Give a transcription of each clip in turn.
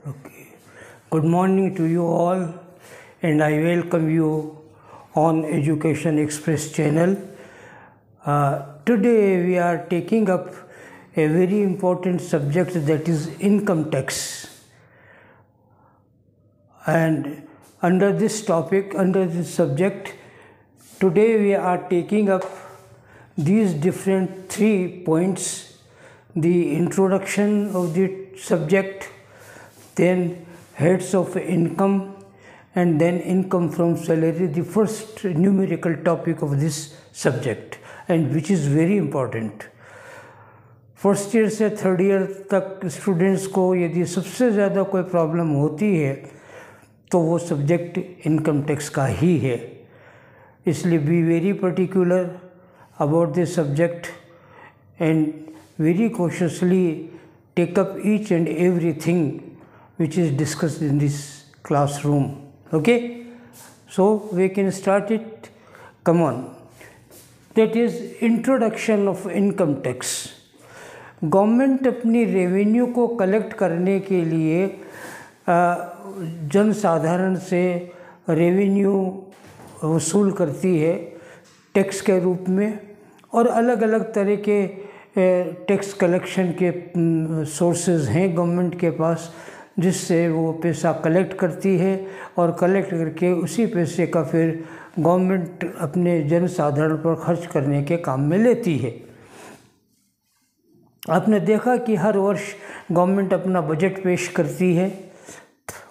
Okay. Good morning to you all, and I welcome you on Education Express channel. Today we are taking up a very important subject, that is income tax. And under this topic, under this subject, today we are taking up these different 3 points: the introduction of the subject, then heads of income, and then income from salary, the first numerical topic of this subject, and which is very important. First year से third year तक students को यदि सबसे ज़्यादा कोई problem होती है तो वो सब्जेक्ट इनकम टैक्स का ही है. इसलिए be very particular about this subject and very cautiously take up each and everything which is discussed in this classroom. Okay, so we can start it. Come on. That is introduction of income tax. Government अपनी revenue को collect करने के लिए जनसाधारण से revenue वसूल करती है tax के रूप में, और अलग अलग तरह के टैक्स कलेक्शन के सोर्सेज हैं गवर्नमेंट के पास, जिससे वो पैसा कलेक्ट करती है और कलेक्ट करके उसी पैसे का फिर गवर्नमेंट अपने जनसाधारण पर खर्च करने के काम में लेती है. आपने देखा कि हर वर्ष गवर्नमेंट अपना बजट पेश करती है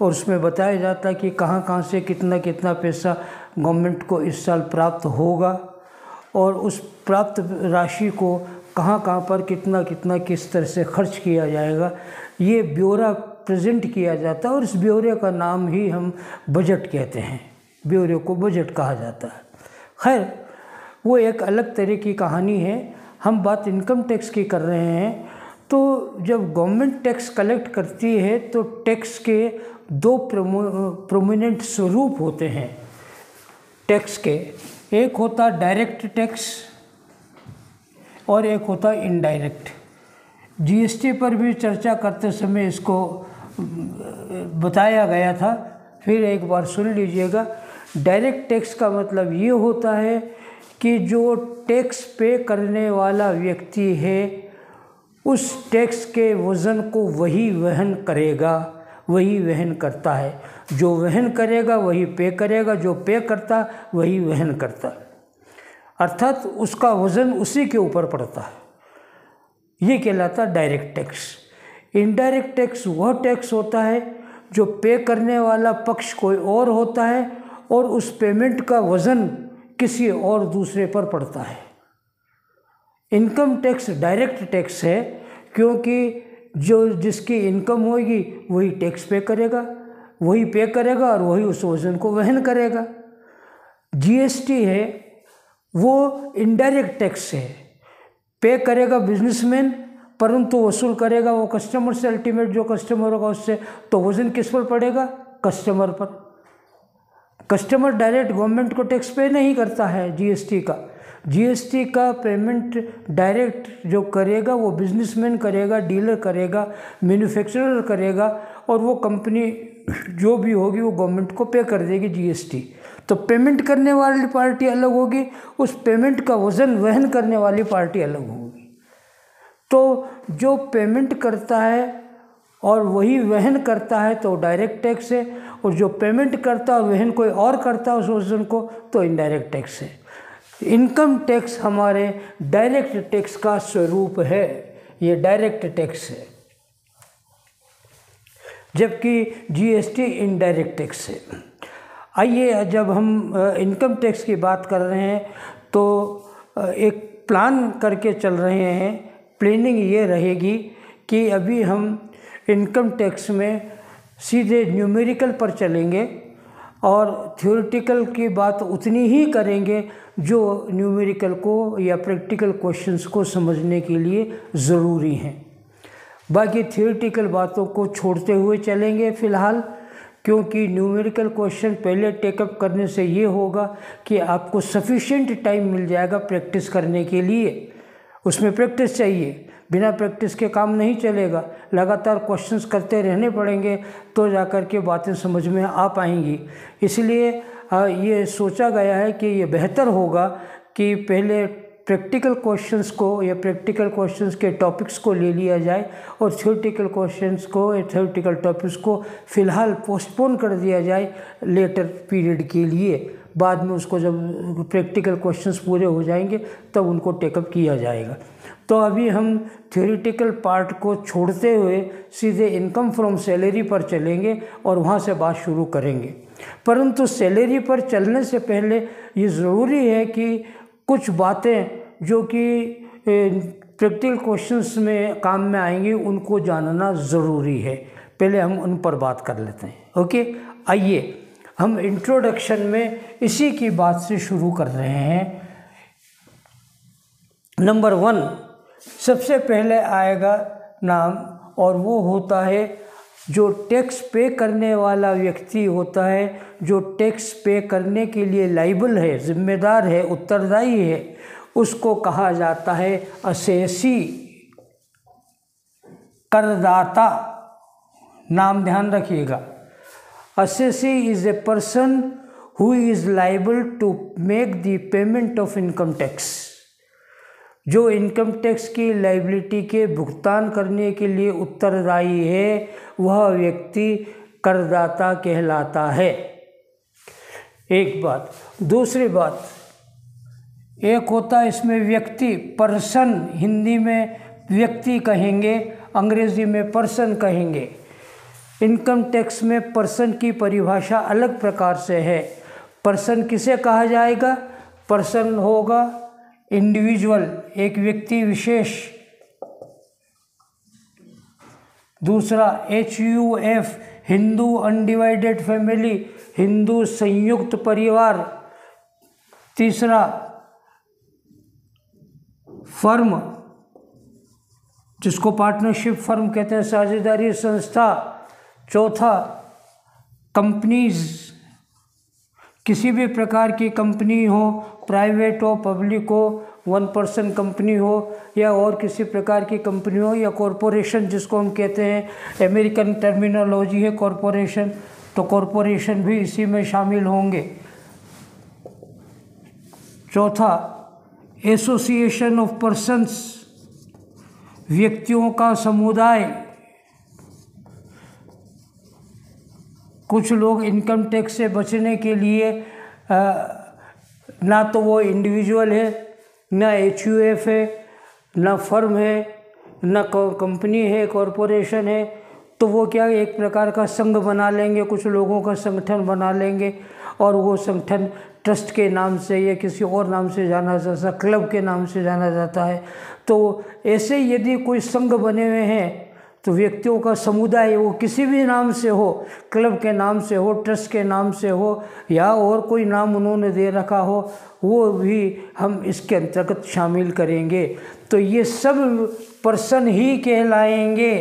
और उसमें बताया जाता है कि कहाँ कहाँ से कितना कितना पैसा गवर्नमेंट को इस साल प्राप्त होगा, और उस प्राप्त राशि को कहाँ कहाँ पर कितना कितना किस तरह से खर्च किया जाएगा, ये ब्यौरा प्रेजेंट किया जाता है. और इस ब्यौरे का नाम ही हम बजट कहते हैं. ब्यौरे को बजट कहा जाता है. खैर, वो एक अलग तरह की कहानी है. हम बात इनकम टैक्स की कर रहे हैं. तो जब गवर्नमेंट टैक्स कलेक्ट करती है तो टैक्स के 2 प्रोमिनेंट स्वरूप होते हैं टैक्स के. एक होता डायरेक्ट टैक्स और एक होता इनडायरेक्ट. जीएसटी पर भी चर्चा करते समय इसको बताया गया था, फिर एक बार सुन लीजिएगा. डायरेक्ट टैक्स का मतलब ये होता है कि जो टैक्स पे करने वाला व्यक्ति है उस टैक्स के वज़न को वही वहन करेगा, वही वहन करता है. जो वहन करेगा वही पे करेगा, जो पे करता वही वहन करता, अर्थात उसका वज़न उसी के ऊपर पड़ता है. ये कहलाता डायरेक्ट टैक्स. इनडायरेक्ट टैक्स वह टैक्स होता है जो पे करने वाला पक्ष कोई और होता है और उस पेमेंट का वज़न किसी और दूसरे पर पड़ता है. इनकम टैक्स डायरेक्ट टैक्स है क्योंकि जो जिसकी इनकम होगी वही टैक्स पे करेगा, वही पे करेगा और वही उस वज़न को वहन करेगा. जीएसटी है वो इनडायरेक्ट टैक्स है. पे करेगा बिजनेसमैन, परंतु वसूल करेगा वो कस्टमर से. अल्टीमेट जो कस्टमर होगा उससे, तो वज़न किस पर पड़ेगा? कस्टमर पर. कस्टमर डायरेक्ट गवर्नमेंट को टैक्स पे नहीं करता है जीएसटी का. जीएसटी का पेमेंट डायरेक्ट जो करेगा वो बिजनेसमैन करेगा, डीलर करेगा, मैन्युफैक्चरर करेगा, और वो कंपनी जो भी होगी वो गवर्नमेंट को पे कर देगी जीएसटी. तो पेमेंट करने वाली पार्टी अलग होगी, उस पेमेंट का वज़न वहन करने वाली पार्टी अलग होगी. तो जो पेमेंट करता है और वही वहन करता है तो डायरेक्ट टैक्स है, और जो पेमेंट करता है और वहन कोई और करता है उस वज़न को तो इनडायरेक्ट टैक्स है. इनकम टैक्स हमारे डायरेक्ट टैक्स का स्वरूप है, ये डायरेक्ट टैक्स है, जबकि जीएसटी इनडायरेक्ट टैक्स है. आइए, जब हम इनकम टैक्स की बात कर रहे हैं तो एक प्लान करके चल रहे हैं. प्लानिंग ये रहेगी कि अभी हम इनकम टैक्स में सीधे न्यूमेरिकल पर चलेंगे और थ्योरेटिकल की बात उतनी ही करेंगे जो न्यूमेरिकल को या प्रैक्टिकल क्वेश्चंस को समझने के लिए ज़रूरी हैं. बाकी थ्योरेटिकल बातों को छोड़ते हुए चलेंगे फ़िलहाल, क्योंकि न्यूमेरिकल क्वेश्चन पहले टेकअप करने से ये होगा कि आपको सफिशिएंट टाइम मिल जाएगा प्रैक्टिस करने के लिए. उसमें प्रैक्टिस चाहिए, बिना प्रैक्टिस के काम नहीं चलेगा। लगातार क्वेश्चंस करते रहने पड़ेंगे तो जाकर के बातें समझ में आ पाएंगी। इसलिए ये सोचा गया है कि ये बेहतर होगा कि पहले प्रैक्टिकल क्वेश्चंस को या प्रैक्टिकल क्वेश्चंस के टॉपिक्स को ले लिया जाए और थ्योरेटिकल क्वेश्चंस को या थ्योरेटिकल टॉपिक्स को फ़िलहाल पोस्टपोन कर दिया जाए लेटर पीरियड के लिए। बाद में उसको जब प्रैक्टिकल क्वेश्चंस पूरे हो जाएंगे तब उनको टेकअप किया जाएगा। तो अभी हम थ्योरेटिकल पार्ट को छोड़ते हुए सीधे इनकम फ्रॉम सैलरी पर चलेंगे और वहाँ से बात शुरू करेंगे। परंतु सैलरी पर चलने से पहले ये ज़रूरी है कि कुछ बातें जो कि प्रैक्टिकल क्वेश्चंस में काम में आएंगी उनको जानना ज़रूरी है। पहले हम उन पर बात कर लेते हैं। ओके, आइए हम इंट्रोडक्शन में इसी की बात से शुरू कर रहे हैं। नंबर 1 सबसे पहले आएगा नाम, और वो होता है जो टैक्स पे करने वाला व्यक्ति होता है, जो टैक्स पे करने के लिए लाइबल है, जिम्मेदार है, उत्तरदायी है, उसको कहा जाता है असेसी, करदाता। नाम ध्यान रखिएगा। Assessee is a person who is liable to make the payment of income tax. जो इनकम टैक्स की लाइबिलिटी के भुगतान करने के लिए उत्तरदायी है वह व्यक्ति करदाता कहलाता है। एक बात। दूसरी बात, एक होता है इसमें व्यक्ति, पर्सन, हिंदी में व्यक्ति कहेंगे, अंग्रेजी में पर्सन कहेंगे। इनकम टैक्स में पर्सन की परिभाषा अलग प्रकार से है। पर्सन किसे कहा जाएगा? पर्सन होगा इंडिविजुअल, एक व्यक्ति विशेष। दूसरा HUF, Hindu undivided family, Hindu संयुक्त परिवार। तीसरा फर्म, जिसको पार्टनरशिप फर्म कहते हैं, साझेदारी संस्था। चौथा कंपनीज, किसी भी प्रकार की कंपनी हो, प्राइवेट हो, पब्लिक हो, 1 पर्सन कंपनी हो या और किसी प्रकार की कंपनी हो, या कॉरपोरेशन जिसको हम कहते हैं, अमेरिकन टर्मिनोलॉजी है कॉरपोरेशन, तो कॉरपोरेशन भी इसी में शामिल होंगे। चौथा एसोसिएशन ऑफ पर्सन्स, व्यक्तियों का समुदाय। कुछ लोग इनकम टैक्स से बचने के लिए ना तो वो इंडिविजुअल है, ना HUF है, ना फर्म है, ना कंपनी है, कॉरपोरेशन है, तो वो क्या एक प्रकार का संघ बना लेंगे, कुछ लोगों का संगठन बना लेंगे और वो संगठन ट्रस्ट के नाम से या किसी और नाम से जाना जाता, क्लब के नाम से जाना जाता है। तो ऐसे यदि कोई संघ बने हुए हैं तो व्यक्तियों का समुदाय, वो किसी भी नाम से हो, क्लब के नाम से हो, ट्रस्ट के नाम से हो या और कोई नाम उन्होंने दे रखा हो, वो भी हम इसके अंतर्गत शामिल करेंगे। तो ये सब पर्सन ही कहलाएंगे।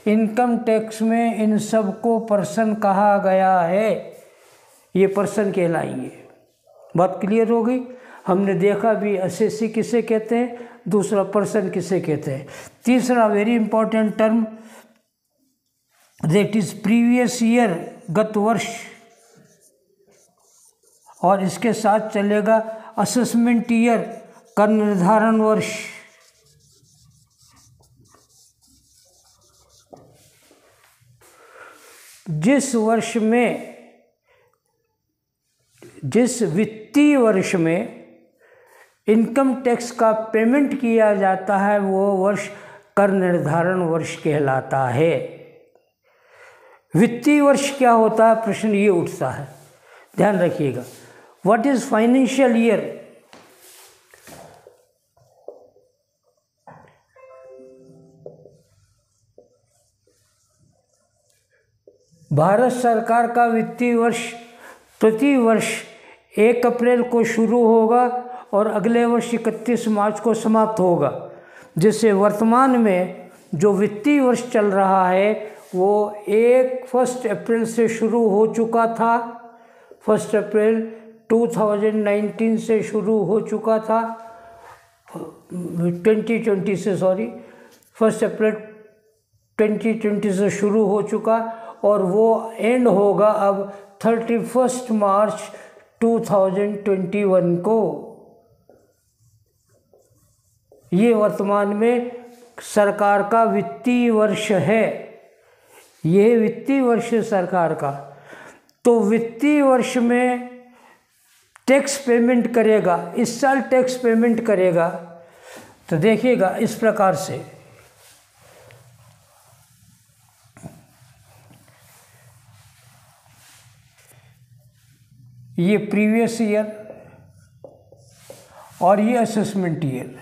इनकम टैक्स में इन सब को पर्सन कहा गया है, ये पर्सन कहलाएंगे। बात क्लियर हो गई? हमने देखा भी असेसी किसे कहते हैं, दूसरा पर्सन किसे कहते हैं। तीसरा very important term that is previous year, गत वर्ष, और इसके साथ चलेगा असेसमेंट ईयर, कर निर्धारण वर्ष। जिस वित्तीय वर्ष में इनकम टैक्स का पेमेंट किया जाता है वो वर्ष कर निर्धारण वर्ष कहलाता है। वित्तीय वर्ष क्या होता है, प्रश्न ये उठता है, ध्यान रखिएगा। What is financial year? Bharat सरकार का वित्तीय वर्ष प्रति वर्ष 1 अप्रैल को शुरू होगा और अगले वर्ष 31 मार्च को समाप्त होगा। जिससे वर्तमान में जो वित्तीय वर्ष चल रहा है वो 1 अप्रैल से शुरू हो चुका था, 1 अप्रैल 2019 से शुरू हो चुका था, 2020 से, सॉरी, 1 अप्रैल 2020 से शुरू हो चुका और वो एंड होगा अब 31 मार्च 2021 को। ये वर्तमान में सरकार का वित्तीय वर्ष है, ये वित्तीय वर्ष है सरकार का। तो वित्तीय वर्ष में टैक्स पेमेंट करेगा, इस साल टैक्स पेमेंट करेगा तो देखिएगा इस प्रकार से। ये प्रीवियस ईयर और ये असेसमेंट ईयर।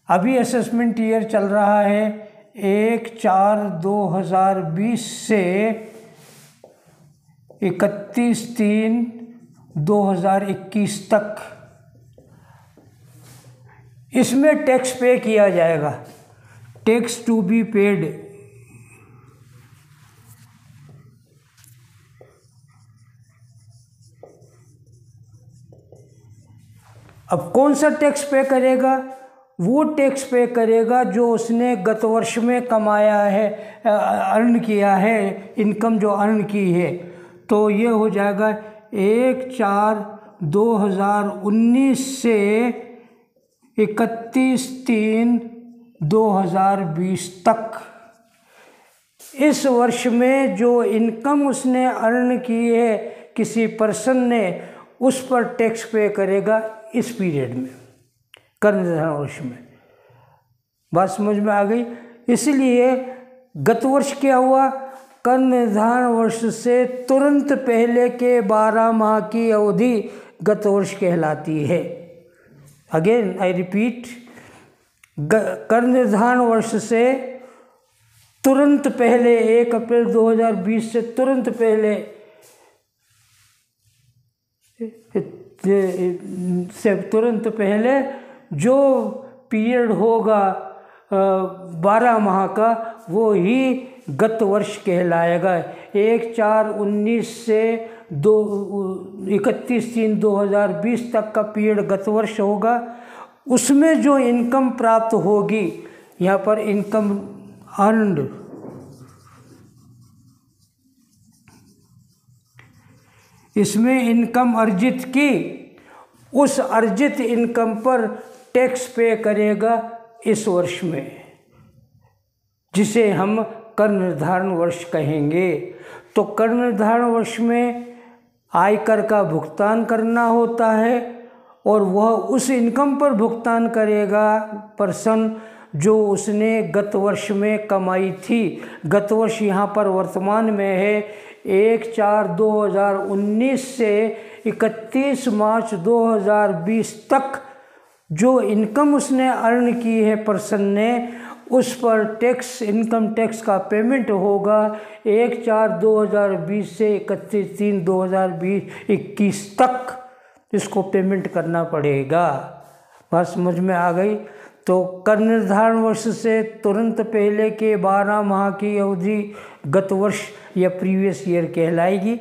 अभी असेसमेंट ईयर चल रहा है 1/4/2020 से 31/3/2021 तक। इसमें टैक्स पे किया जाएगा, टैक्स टू बी पेड। अब कौन सा टैक्स पे करेगा? वो टैक्स पे करेगा जो उसने गत वर्ष में कमाया है, अर्न किया है, इनकम जो अर्न की है। तो ये हो जाएगा 1/4/2019 से 31/3/2020 तक। इस वर्ष में जो इनकम उसने अर्न की है किसी पर्सन ने, उस पर टैक्स पे करेगा इस पीरियड में, कर निर्धारण वर्ष में। बात समझ में आ गई? इसलिए गत वर्ष क्या हुआ, कर निर्धारण वर्ष से तुरंत पहले के 12 माह की अवधि गत वर्ष कहलाती है। अगेन आई रिपीट, कर निर्धारण वर्ष से तुरंत पहले 1 अप्रैल 2020 से तुरंत पहले जो पीरियड होगा 12 माह का, वो ही गत वर्ष कहलाएगा। 1/4/19 से 31/3/2020 तक का पीरियड गत वर्ष होगा। उसमें जो इनकम प्राप्त होगी, यहाँ पर इनकम अर्न्ड, इसमें इनकम अर्जित की, उस अर्जित इनकम पर टैक्स पे करेगा इस वर्ष में, जिसे हम कर निर्धारण वर्ष कहेंगे। तो कर निर्धारण वर्ष में आयकर का भुगतान करना होता है और वह उस इनकम पर भुगतान करेगा पर्सन जो उसने गत वर्ष में कमाई थी। गत वर्ष यहाँ पर वर्तमान में है 1/4/2019 से 31 मार्च 2020 तक। जो इनकम उसने अर्न की है पर्सन ने, उस पर टैक्स, इनकम टैक्स का पेमेंट होगा 1/4/2020 से 31/3/2021 तक। इसको पेमेंट करना पड़ेगा। बात समझ में आ गई? तो कर निर्धारण वर्ष से तुरंत पहले के 12 माह की अवधि गत वर्ष या प्रीवियस ईयर कहलाएगी।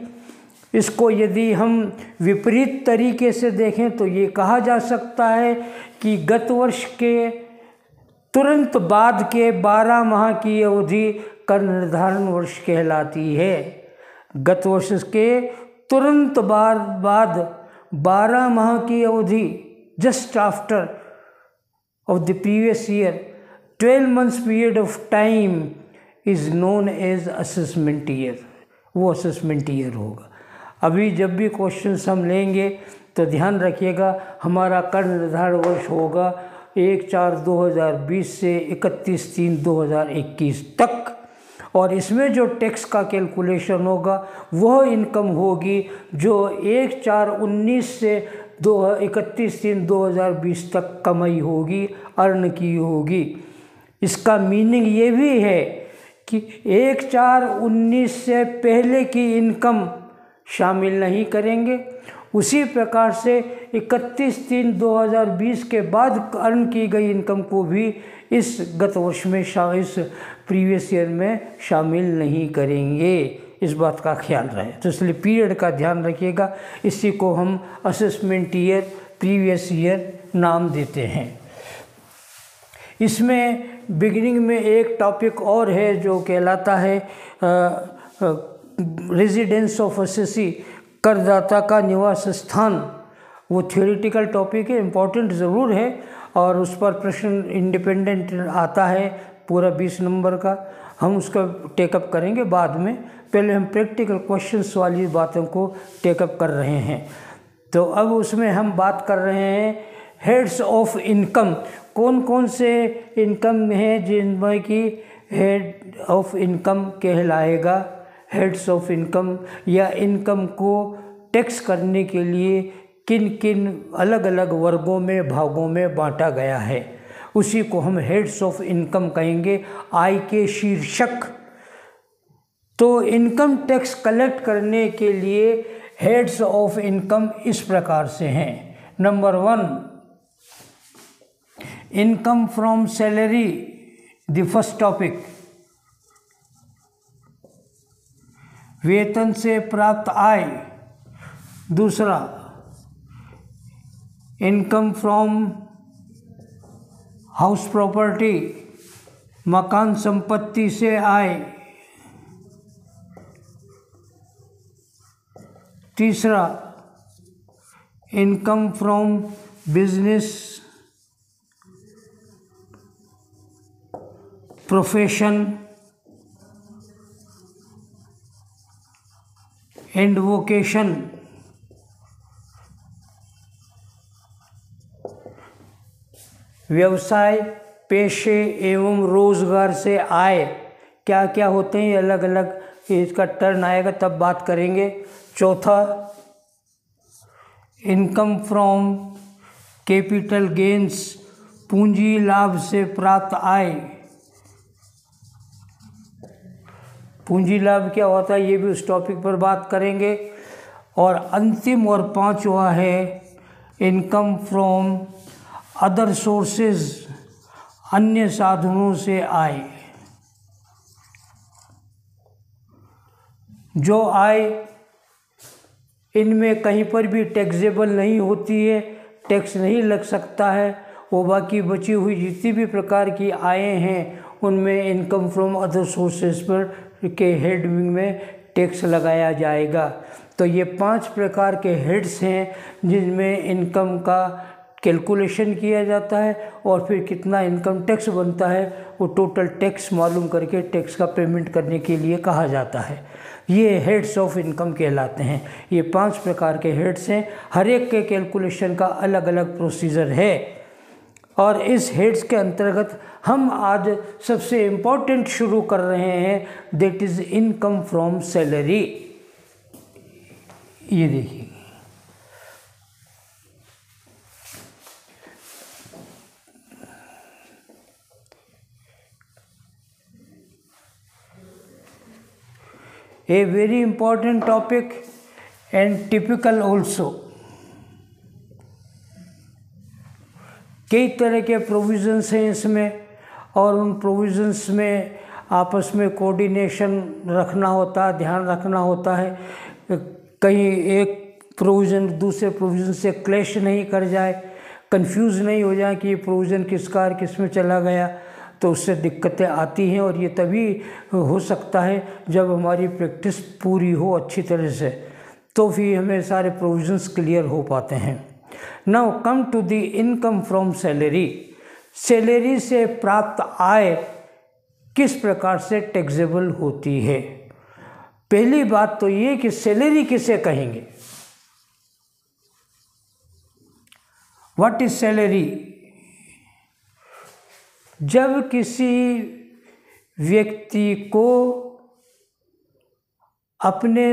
इसको यदि हम विपरीत तरीके से देखें तो ये कहा जा सकता है कि गत वर्ष के तुरंत बाद के 12 माह की अवधि कर निर्धारण वर्ष कहलाती है। गत वर्ष के तुरंत बाद 12 माह की अवधि, just after of the previous year, 12 months period of time is known as assessment year। वो assessment year होगा। अभी जब भी क्वेश्चंस हम लेंगे तो ध्यान रखिएगा, हमारा कर निर्धारण वर्ष होगा 1/4/2020 से 31/3/2021 तक। और इसमें जो टैक्स का कैलकुलेशन होगा वह इनकम होगी जो 1/4/19 से 31/3/2020 तक कमाई होगी, अर्न की होगी। इसका मीनिंग ये भी है कि 1/4/19 से पहले की इनकम शामिल नहीं करेंगे। उसी प्रकार से 31/3/2020 के बाद अर्न की गई इनकम को भी इस गत वर्ष में, इस प्रीवियस ईयर में शामिल नहीं करेंगे। इस बात का ख्याल रहे। तो इसलिए पीरियड का ध्यान रखिएगा। इसी को हम असेसमेंट ईयर, प्रीवियस ईयर नाम देते हैं। इसमें बिगिनिंग में एक टॉपिक और है जो कहलाता है रेजिडेंस ऑफ असेसी, करदाता का निवास स्थान। वो थ्योरेटिकल टॉपिक है, इम्पोर्टेंट ज़रूर है, और उस पर प्रश्न इंडिपेंडेंट आता है पूरा 20 नंबर का। हम उसका टेकअप करेंगे बाद में, पहले हम प्रैक्टिकल क्वेश्चंस वाली बातों को टेकअप कर रहे हैं। तो अब उसमें हम बात कर रहे हैं हेड्स ऑफ इनकम। कौन कौन से इनकम हैं जिनमें कि हेड ऑफ इनकम कहलाएगा। हेड्स ऑफ इनकम या इनकम को टैक्स करने के लिए किन किन अलग अलग वर्गों में, भागों में बांटा गया है, उसी को हम हेड्स ऑफ इनकम कहेंगे, आय के शीर्षक। तो इनकम टैक्स कलेक्ट करने के लिए हेड्स ऑफ इनकम इस प्रकार से हैं। Number 1, income from salary, the first topic, वेतन से प्राप्त आय। दूसरा, इनकम फ्रॉम हाउस प्रॉपर्टी, मकान संपत्ति से आय। तीसरा, income from business, profession and vocation. व्यवसाय, पेशे एवं रोजगार से आय क्या क्या होते हैं, अलग अलग इसका टर्न आएगा तब बात करेंगे। चौथा, इनकम फ्रॉम कैपिटल गेन्स, पूंजी लाभ से प्राप्त आय। पूंजी लाभ क्या होता है ये भी उस टॉपिक पर बात करेंगे। और अंतिम और पांचवा है इनकम फ्रॉम अदर सोर्सेज, अन्य साधनों से आय। जो आय इनमें कहीं पर भी टैक्सेबल नहीं होती है, टैक्स नहीं लग सकता है, वो बाकी बची हुई जितनी भी प्रकार की आयें हैं उनमें इनकम फ्रॉम अदर सोर्सेज पर के हेड में टैक्स लगाया जाएगा। तो ये 5 प्रकार के हेड्स हैं जिनमें इनकम का कैलकुलेशन किया जाता है और फिर कितना इनकम टैक्स बनता है वो टोटल टैक्स मालूम करके टैक्स का पेमेंट करने के लिए कहा जाता है। ये हेड्स ऑफ इनकम कहलाते हैं। ये 5 प्रकार के हेड्स हैं, हर एक के कैलकुलेशन का अलग अलग प्रोसीजर है। और इस हेड्स के अंतर्गत हम आज सबसे इम्पोर्टेंट शुरू कर रहे हैं, that is income from salary. ये देखिए, a very important topic and typical also। कई तरह के प्रोविज़न्स हैं इसमें और उन प्रोविज़न्स में आपस में कोऑर्डिनेशन रखना होता है, ध्यान रखना होता है, कहीं एक प्रोविज़न दूसरे प्रोविज़न से क्लैश नहीं कर जाए, कंफ्यूज नहीं हो जाए कि ये प्रोविज़न किस में चला गया, तो उससे दिक्कतें आती हैं। और ये तभी हो सकता है जब हमारी प्रैक्टिस पूरी हो अच्छी तरह से, तो फिर हमें सारे प्रोविज़न्स क्लियर हो पाते हैं। Now come to the income from salary. Salary से प्राप्त आय किस प्रकार से टैक्सेबल होती है। पहली बात तो ये कि सैलरी किसे कहेंगे, व्हाट इज सैलरी। जब किसी व्यक्ति को अपने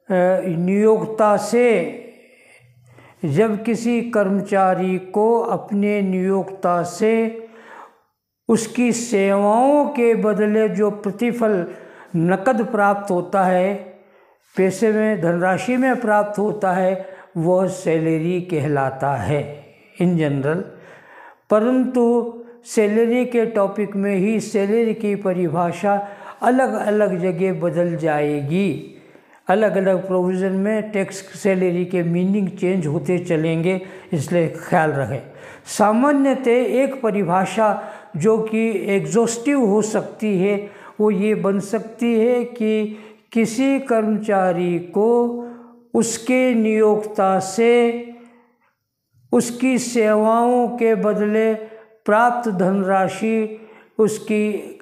नियोक्ता से, जब किसी कर्मचारी को अपने नियोक्ता से उसकी सेवाओं के बदले जो प्रतिफल नकद प्राप्त होता है, पैसे में, धनराशि में प्राप्त होता है, वह सैलरी कहलाता है इन जनरल। परंतु सैलरी के टॉपिक में ही सैलरी की परिभाषा अलग अलग जगह बदल जाएगी। अलग अलग प्रोविज़न में टैक्स सैलरी के मीनिंग चेंज होते चलेंगे, इसलिए ख्याल रखें। सामान्यतः एक परिभाषा जो कि एग्जॉस्टिव हो सकती है वो ये बन सकती है कि किसी कर्मचारी को उसके नियोक्ता से उसकी सेवाओं के बदले प्राप्त धनराशि उसकी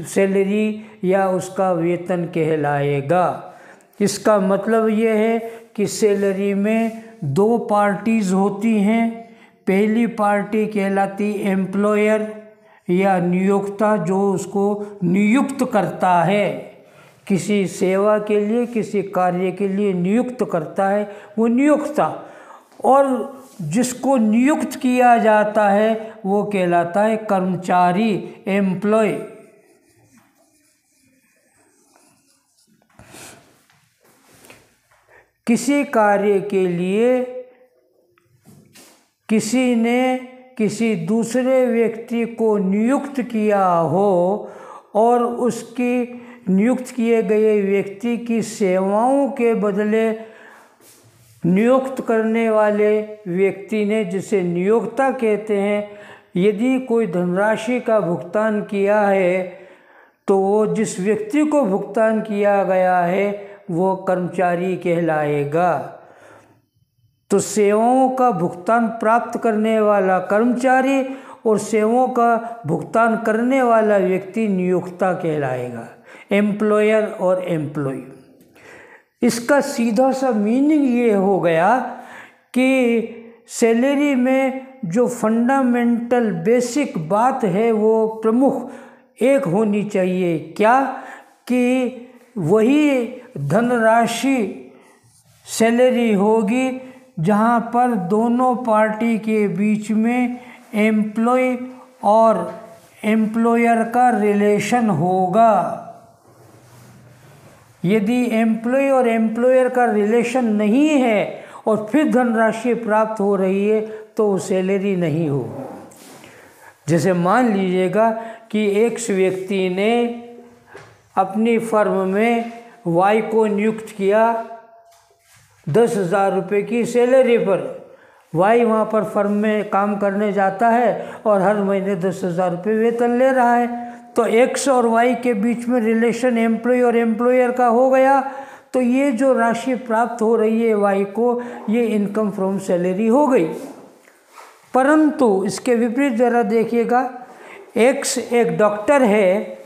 सैलरी या उसका वेतन कहलाएगा। इसका मतलब ये है कि सैलरी में दो पार्टीज़ होती हैं। पहली पार्टी कहलाती एम्प्लॉयर या नियोक्ता, जो उसको नियुक्त करता है, किसी सेवा के लिए, किसी कार्य के लिए नियुक्त करता है, वो नियोक्ता। और जिसको नियुक्त किया जाता है वो कहलाता है कर्मचारी, एम्प्लॉय। किसी कार्य के लिए किसी ने किसी दूसरे व्यक्ति को नियुक्त किया हो और उसकी नियुक्त किए गए व्यक्ति की सेवाओं के बदले नियुक्त करने वाले व्यक्ति ने, जिसे नियोक्ता कहते हैं, यदि कोई धनराशि का भुगतान किया है तो वो जिस व्यक्ति को भुगतान किया गया है वो कर्मचारी कहलाएगा। तो सेवाओं का भुगतान प्राप्त करने वाला कर्मचारी और सेवाओं का भुगतान करने वाला व्यक्ति नियोक्ता कहलाएगा, एम्प्लॉयर और एम्प्लॉय। इसका सीधा सा मीनिंग ये हो गया कि सैलरी में जो फंडामेंटल बेसिक बात है वो प्रमुख एक होनी चाहिए, क्या कि वही धनराशि सैलरी होगी जहाँ पर दोनों पार्टी के बीच में एम्प्लॉय और एम्प्लॉयर का रिलेशन होगा। यदि एम्प्लॉय और एम्प्लॉयर का रिलेशन नहीं है और फिर धनराशि प्राप्त हो रही है तो वो सैलरी नहीं होगी। जैसे मान लीजिएगा कि एक व्यक्ति ने अपनी फर्म में वाई को नियुक्त किया 10,000 रुपये की सैलरी पर। वाई वहाँ पर फर्म में काम करने जाता है और हर महीने 10,000 रुपये वेतन ले रहा है। तो एक्स और वाई के बीच में रिलेशन एम्प्लॉय और एम्प्लॉयर का हो गया। तो ये जो राशि प्राप्त हो रही है वाई को, ये इनकम फ्रॉम सैलरी हो गई। परंतु इसके विपरीत ज़रा देखिएगा, एक्स एक डॉक्टर है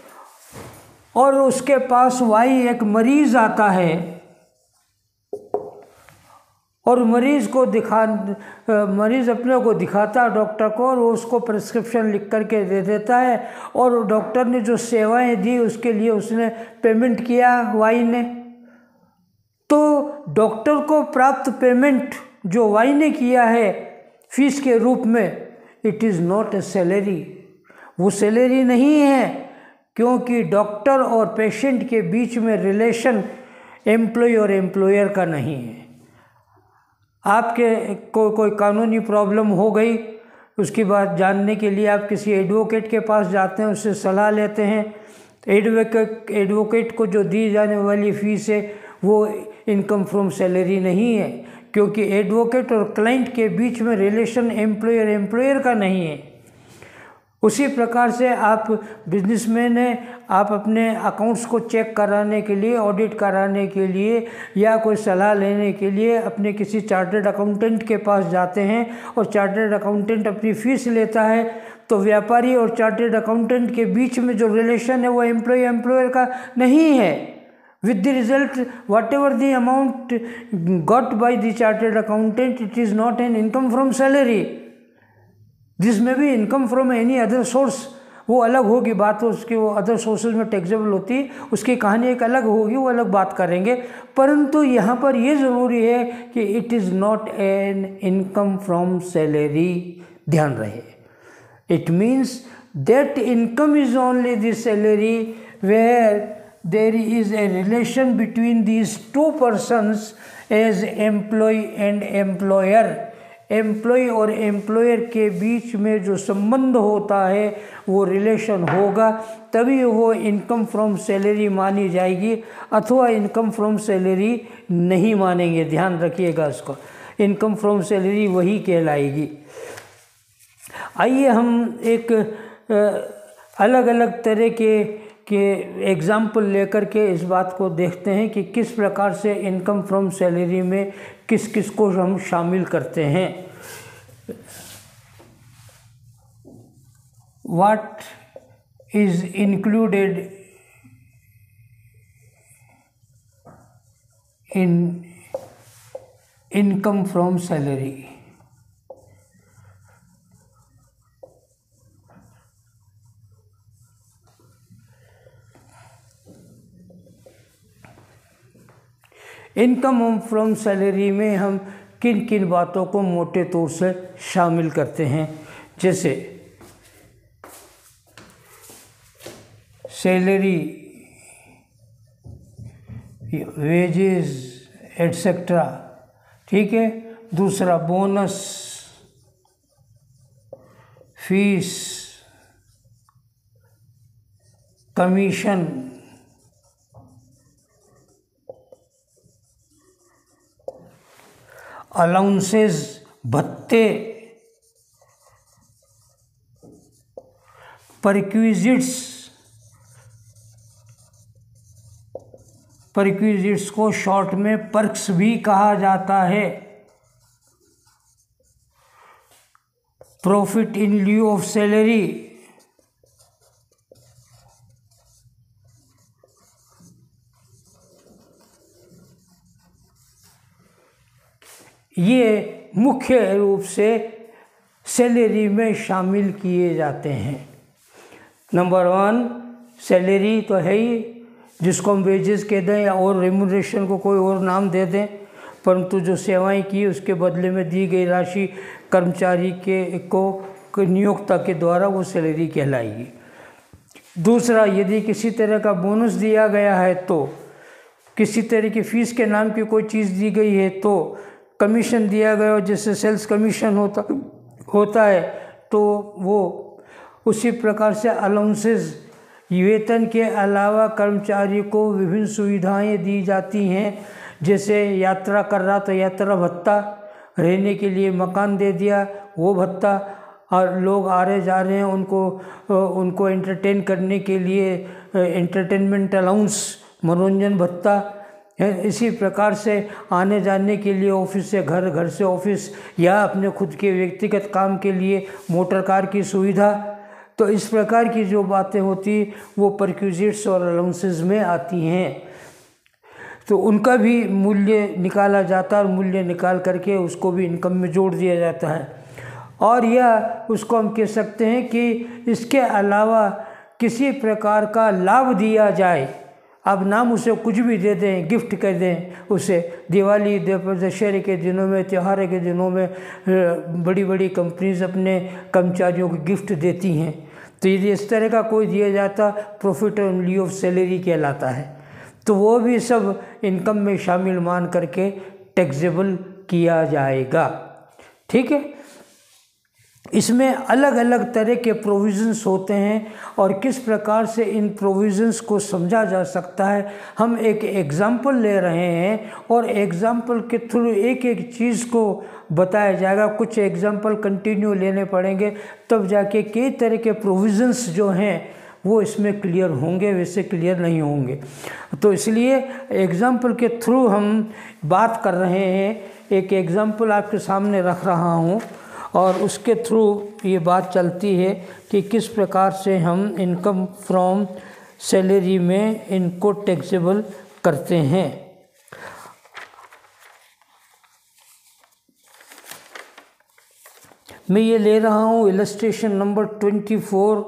और उसके पास वाई एक मरीज़ आता है और मरीज़ अपने को दिखाता है डॉक्टर को और वो उसको प्रिस्क्रिप्शन लिख करके दे देता है और डॉक्टर ने जो सेवाएं दी उसके लिए उसने पेमेंट किया वाई ने। तो डॉक्टर को प्राप्त पेमेंट जो वाई ने किया है फीस के रूप में, it is not a salary, वो सैलरी नहीं है, क्योंकि डॉक्टर और पेशेंट के बीच में रिलेशन एम्प्लॉय और एम्प्लॉयर का नहीं है। आपके कोई कानूनी प्रॉब्लम हो गई, उसकी बात जानने के लिए आप किसी एडवोकेट के पास जाते हैं, उससे सलाह लेते हैं। एडवोकेट को जो दी जाने वाली फ़ीस है वो इनकम फ्रॉम सैलरी नहीं है, क्योंकि एडवोकेट और क्लाइंट के बीच में रिलेशन एम्प्लॉय और एम्प्लॉयर का नहीं है। उसी प्रकार से आप बिजनेसमैन हैं, आप अपने अकाउंट्स को चेक कराने के लिए, ऑडिट कराने के लिए या कोई सलाह लेने के लिए अपने किसी चार्टर्ड अकाउंटेंट के पास जाते हैं और चार्टर्ड अकाउंटेंट अपनी फ़ीस लेता है। तो व्यापारी और चार्टर्ड अकाउंटेंट के बीच में जो रिलेशन है वो एम्प्लॉय एम्प्लॉयर का नहीं है। With the result, whatever the amount got by the chartered accountant, it is not an income from salary. This may be income from any other source. वो अलग होगी बात, उसकी वो अदर सोर्सेज में टैक्सेबल होती है, उसकी कहानी एक अलग होगी, वो अलग बात करेंगे। परंतु यहाँ पर ये ज़रूरी है कि it is not an income from salary, ध्यान रहे। It means that income is only the salary where there is a relation between these two persons as employee and employer. Employ और एम्प्लॉयर के बीच में जो संबंध होता है वो रिलेशन होगा, तभी वो इनकम फ्रॉम सैलरी मानी जाएगी, अथवा इनकम फ्रॉम सैलरी नहीं मानेंगे। ध्यान रखिएगा इसको, इनकम फ्रॉम सैलरी वही कहलाएगी। आइए हम एक अलग अलग तरह के एग्ज़ाम्पल लेकर के इस बात को देखते हैं कि किस प्रकार से इनकम फ्रॉम सैलरी में किस किस को हम शामिल करते हैं। What is included in income from salary. Income from salary में हम किन किन बातों को मोटे तौर से शामिल करते हैं, जैसे सैलरी, वेजेस एटसेट्रा, ठीक है। दूसरा बोनस, फीस, कमीशन, अलाउंसेस, भत्ते, परक्विजिट्स को शॉर्ट में पर्क्स भी कहा जाता है। Profit in lieu of salary, ये मुख्य रूप से सैलरी में शामिल किए जाते हैं। नंबर 1 सैलरी तो है ही, जिसको हम वेजेस कह दें या और रेम्यूनरेशन को कोई और नाम दे दें, परंतु जो सेवाएं की उसके बदले में दी गई राशि कर्मचारी को नियोक्ता के द्वारा वो सैलरी कहलाएगी। दूसरा, यदि किसी तरह का बोनस दिया गया है, तो किसी तरह की फीस के नाम की कोई चीज़ दी गई है, तो कमीशन दिया गया हो, जैसे सेल्स कमीशन होता है, तो वो उसी प्रकार से अलाउंसेस, वेतन के अलावा कर्मचारी को विभिन्न सुविधाएं दी जाती हैं, जैसे यात्रा कर रहा तो यात्रा भत्ता, रहने के लिए मकान दे दिया वो भत्ता, और लोग आ रहे जा रहे हैं उनको एंटरटेन करने के लिए एंटरटेनमेंट अलाउंस, मनोरंजन भत्ता है। इसी प्रकार से आने जाने के लिए ऑफिस से घर, घर से ऑफिस, या अपने खुद के व्यक्तिगत काम के लिए मोटर कार की सुविधा। तो इस प्रकार की जो बातें होती वो परक्विजिट्स और अलाउंसेस में आती हैं, तो उनका भी मूल्य निकाला जाता है और मूल्य निकाल करके उसको भी इनकम में जोड़ दिया जाता है। और यह उसको हम कह सकते हैं कि इसके अलावा किसी प्रकार का लाभ दिया जाए, अब नाम उसे कुछ भी दे दें, गिफ्ट कर दें उसे, दिवाली, दशहरे के दिनों में, त्योहार के दिनों में बड़ी बड़ी कंपनीज अपने कर्मचारियों को गिफ्ट देती हैं, तो यदि इस तरह का कोई दिया जाता, profit in lieu of salary कहलाता है। तो वो भी सब इनकम में शामिल मान करके टैक्सेबल किया जाएगा, ठीक है। इसमें अलग अलग तरह के प्रोविज़न्स होते हैं और किस प्रकार से इन प्रोविज़न्स को समझा जा सकता है, हम एक एग्ज़ाम्पल ले रहे हैं और एग्ज़ाम्पल के थ्रू एक एक चीज़ को बताया जाएगा। कुछ एग्ज़ाम्पल कंटिन्यू लेने पड़ेंगे, तब जाके कई तरह के प्रोविज़न्स जो हैं वो इसमें क्लियर होंगे, वैसे क्लियर नहीं होंगे। तो इसलिए एग्ज़ाम्पल के थ्रू हम बात कर रहे हैं। एक एग्ज़ाम्पल आपके सामने रख रहा हूँ और उसके थ्रू ये बात चलती है कि किस प्रकार से हम इनकम फ्रॉम सैलरी में इनको टैक्सेबल करते हैं। मैं ये ले रहा हूँ illustration number 24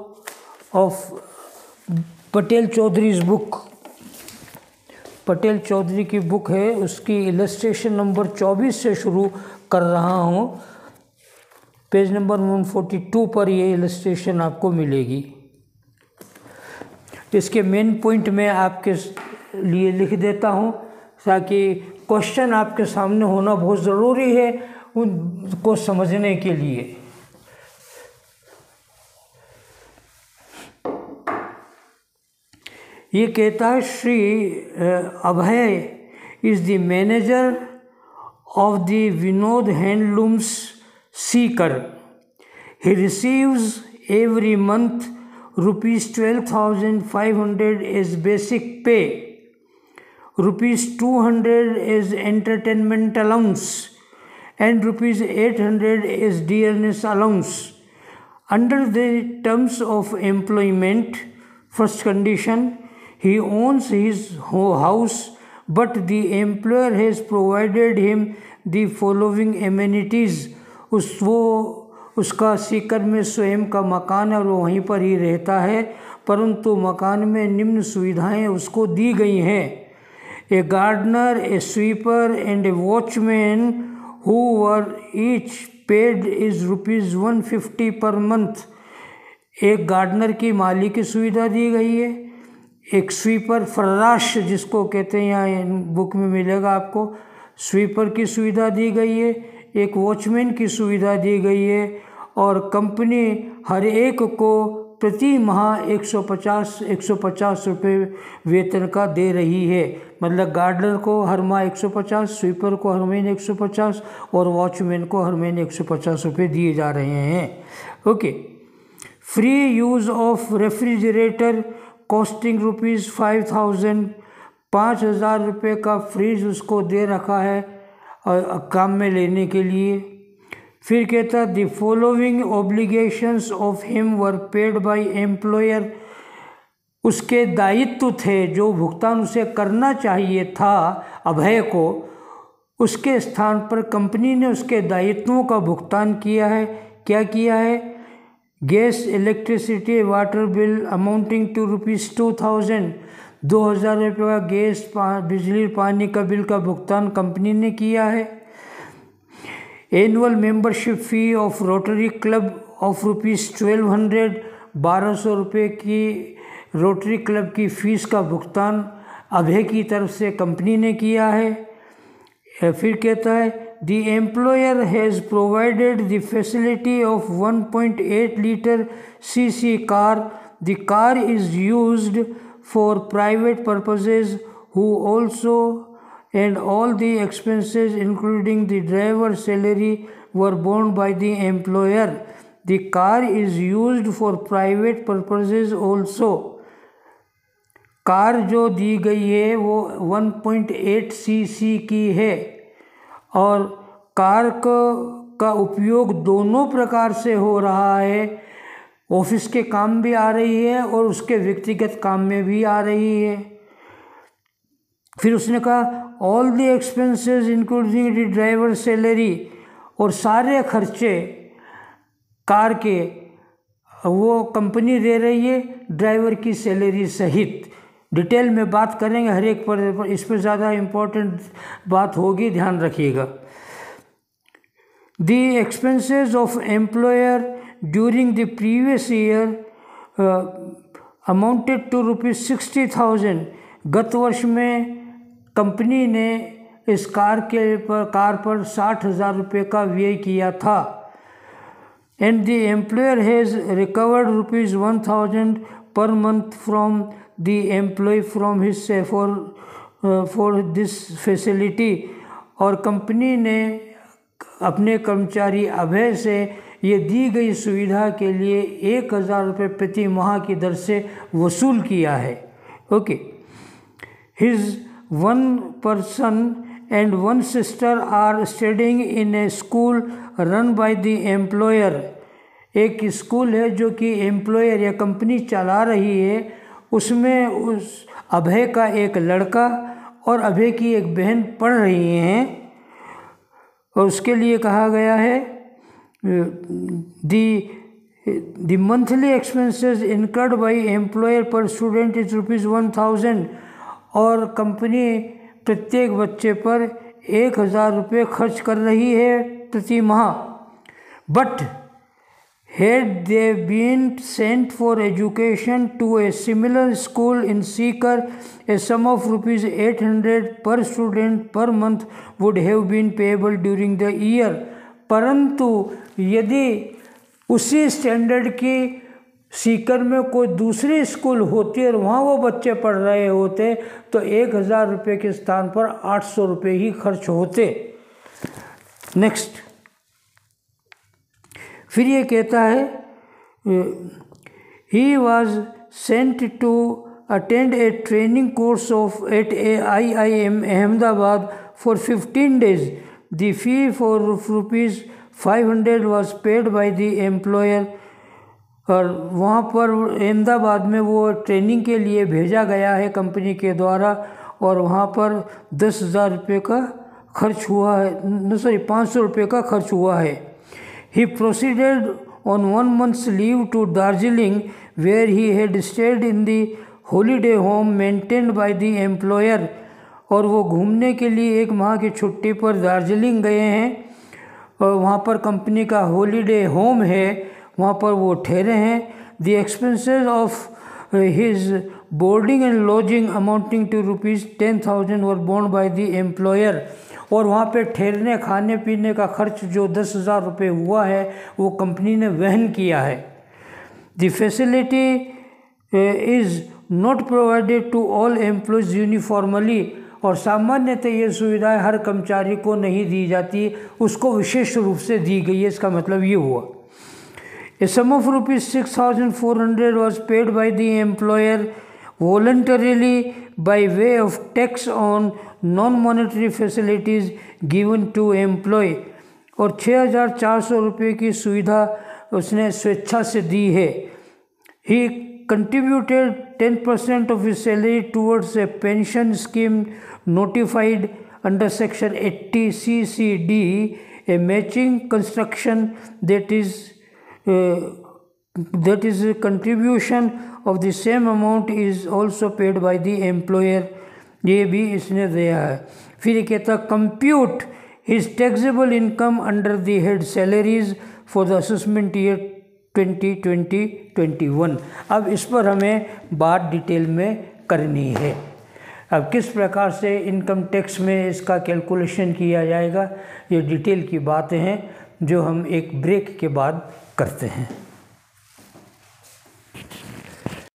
of Patel Chaudhary's book. Patel Chaudhary की बुक है, उसकी इलस्ट्रेशन नंबर 24 से शुरू कर रहा हूँ। पेज नंबर 142 पर ये इलस्ट्रेशन आपको मिलेगी। इसके मेन पॉइंट मैं आपके लिए लिख देता हूँ ताकि क्वेश्चन आपके सामने होना बहुत ज़रूरी है उनको समझने के लिए। ये कहता है Shri Abhay is the manager of the Vinod handlooms Sikar. He receives every month ₹12,500 as basic pay, ₹200 as entertainment allowance, and ₹800 as dearness allowance. Under the terms of employment, first condition, he owns his house, but the employer has provided him the following amenities. उसका सीकर में स्वयं का मकान है और वो वहीं पर ही रहता है, परंतु मकान में निम्न सुविधाएं उसको दी गई हैं। A gardener, a sweeper and a watchman who were each paid is ₹150 per month. एक गार्डनर की माली की सुविधा दी गई है, एक स्वीपर फर्राश जिसको कहते हैं, यहाँ बुक में मिलेगा आपको, स्वीपर की सुविधा दी गई है, एक वॉचमैन की सुविधा दी गई है, और कंपनी हर एक को प्रति माह 150 रुपये वेतन का दे रही है। मतलब गार्डनर को हर माह 150, स्वीपर को हर महीने 150 और वॉचमैन को हर महीने 150 रुपये दिए जा रहे हैं। Okay. Free use of refrigerator costing ₹5,000, 5,000 रुपये का फ्रिज उसको दे रखा है काम में लेने के लिए। फिर कहता the following obligations of him were paid by employer. उसके दायित्व थे जो भुगतान उसे करना चाहिए था अभय को, उसके स्थान पर कंपनी ने उसके दायित्वों का भुगतान किया है। क्या किया है? Gas, electricity, water bill amounting to ₹2,000, 2,000 रुपये का गैस, बिजली पानी का बिल का भुगतान कंपनी ने किया है। Annual membership fee of rotary club of ₹1,200, 1,200 रुपये की रोटरी क्लब की फ़ीस का भुगतान अभय की तरफ से कंपनी ने किया है। फिर कहता है the employer has provided the facility of 1.8 litre cc car. The car is used for private purposes, who also and all the expenses including the driver's salary were borne by the employer. The car is used for private purposes also. Car जो दी गई है वो 1.8 cc की है और car का उपयोग दोनों प्रकार से हो रहा है, ऑफिस के काम भी आ रही है और उसके व्यक्तिगत काम में भी आ रही है। फिर उसने कहा all the expenses including the driver salary, और सारे खर्चे कार के वो कंपनी दे रही है ड्राइवर की सैलरी सहित। डिटेल में बात करेंगे हर एक पर, इस पर ज़्यादा इम्पोर्टेंट बात होगी, ध्यान रखिएगा। The expenses of employer during the previous year amounted to ₹60,000। गत वर्ष में कंपनी ने इस कार पर 60,000 रुपये का व्यय किया था। And the employer has recovered ₹1,000 per month from the employee from his for this facility, और कंपनी ने अपने कर्मचारी अभय से ये दी गई सुविधा के लिए 1,000 रुपये प्रति माह की दर से वसूल किया है। Okay. His 1 person and 1 sister are studying in a school run by the employer। एक स्कूल है जो कि एम्प्लॉयर या कंपनी चला रही है, उसमें उस अभय का एक लड़का और अभय की एक बहन पढ़ रही हैं, और उसके लिए कहा गया है the monthly expenses incurred by employer per student is ₹1,000, और कंपनी प्रत्येक बच्चे पर 1,000 रुपये खर्च कर रही है प्रति माह। But had they been sent for education to a similar school in Sikar, a sum of ₹800 per student per month would have been payable during the year। परंतु यदि उसी स्टैंडर्ड की सीकर में कोई दूसरी स्कूल होती और वहाँ वो बच्चे पढ़ रहे होते तो 1000 रुपये के स्थान पर 800 रुपये ही खर्च होते। नेक्स्ट, फिर ये कहता है he was sent to attend a training course of at IIM Ahmedabad for 15 days। The fee for ₹500 was paid by the employer. और वहाँ पर अहमदाबाद में वो ट्रेनिंग के लिए भेजा गया है कंपनी के द्वारा, और वहाँ पर 10,000 रुपये का खर्च हुआ है, 500 रुपये का खर्च हुआ है। He proceeded on 1 month's leave to Darjeeling where he had stayed in the holiday home maintained by the employer. और वो घूमने के लिए 1 माह की छुट्टी पर दार्जिलिंग गए हैं, और वहाँ पर कंपनी का हॉलीडे होम है, वहाँ पर वो ठहरे हैं। The expenses of his boarding and lodging amounting to ₹10,000 were borne by the employer. और वहाँ पे ठहरने खाने पीने का खर्च जो 10,000 रुपये हुआ है वो कंपनी ने वहन किया है। The facility is not provided to all employees uniformly. और सामान्यतः ये सुविधाएं हर कर्मचारी को नहीं दी जाती, उसको विशेष रूप से दी गई है। इसका मतलब ये हुआ। A sum of ₹6,400 was paid by the employer voluntarily by way of tax on non-monetary facilities given to employee। और 6,400 रुपये की सुविधा उसने स्वेच्छा से दी है। He contributed 10% of his salary towards a pension scheme notified under Section 80 CCD, a matching construction that is a contribution of the same amount is also paid by the employer। ये भी इसने दिया है। फिर ये कहता compute his taxable income under the head salaries for the assessment year 2020-21। अब इस पर हमें बात डिटेल में करनी है। अब किस प्रकार से इनकम टैक्स में इसका कैलकुलेशन किया जाएगा, ये डिटेल की बातें हैं जो हम एक ब्रेक के बाद करते हैं।